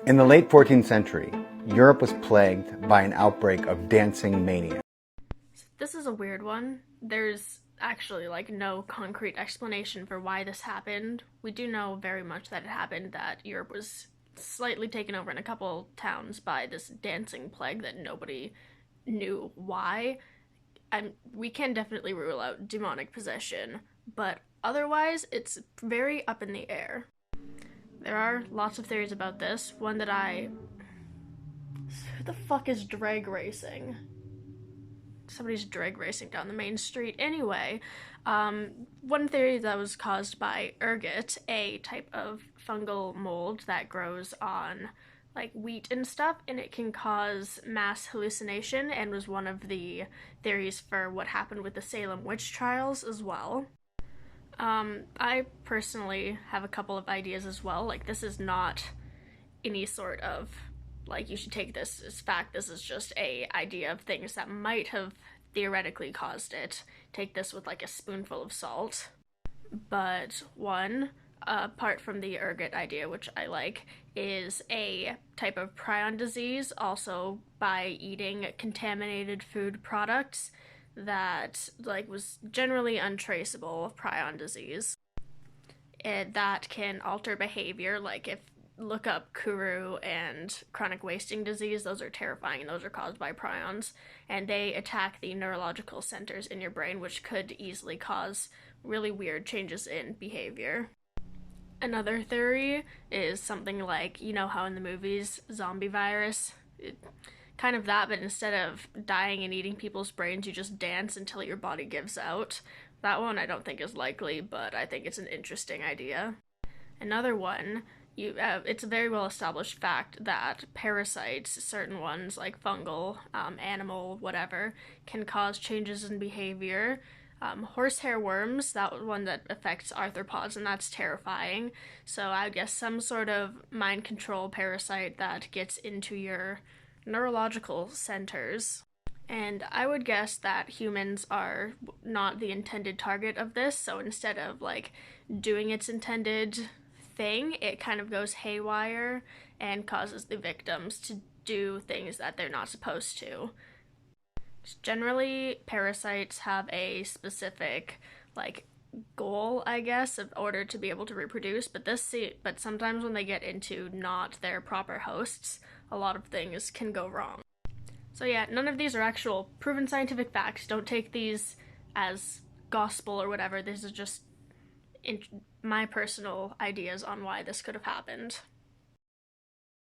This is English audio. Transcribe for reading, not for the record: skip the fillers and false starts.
In the late 14th century, Europe was plagued by an outbreak of dancing mania. This is a weird one. There's actually no concrete explanation for why this happened. We do know very much that it happened, that Europe was slightly taken over in a couple towns by this dancing plague that nobody knew why. And we can definitely rule out demonic possession, but otherwise it's very up in the air. There are lots of theories about this. One that who the fuck is drag racing? Somebody's drag racing down the main street. Anyway, one theory that was caused by ergot, a type of fungal mold that grows on wheat and stuff, and it can cause mass hallucination, and was one of the theories for what happened with the Salem witch trials as well. I personally have a couple of ideas as well. This is not any sort of you should take this as fact. This is just a idea of things that might have theoretically caused it. Take this with a spoonful of salt. But one, apart from the ergot idea, which I like, is a type of prion disease, also by eating contaminated food products that was generally untraceable of prion disease. That can alter behavior, if look up Kuru and chronic wasting disease. Those are terrifying, and those are caused by prions, and they attack the neurological centers in your brain, which could easily cause really weird changes in behavior. Another theory is something how in the movies, zombie virus, kind of that, but instead of dying and eating people's brains, you just dance until your body gives out. That one I don't think is likely, but I think it's an interesting idea. Another one, it's a very well established fact that parasites, certain ones like fungal, animal, whatever, can cause changes in behavior. Horsehair worms, that one that affects arthropods, and that's terrifying. So I would guess some sort of mind control parasite that gets into your neurological centers. And I would guess that humans are not the intended target of this, so instead of doing its intended thing, it kind of goes haywire and causes the victims to do things that they're not supposed to. Generally, parasites have a specific goal, I guess, in order to be able to reproduce, but sometimes when they get into not their proper hosts, a lot of things can go wrong. So yeah, none of these are actual proven scientific facts. Don't take these as gospel or whatever. This is just my personal ideas on why this could have happened.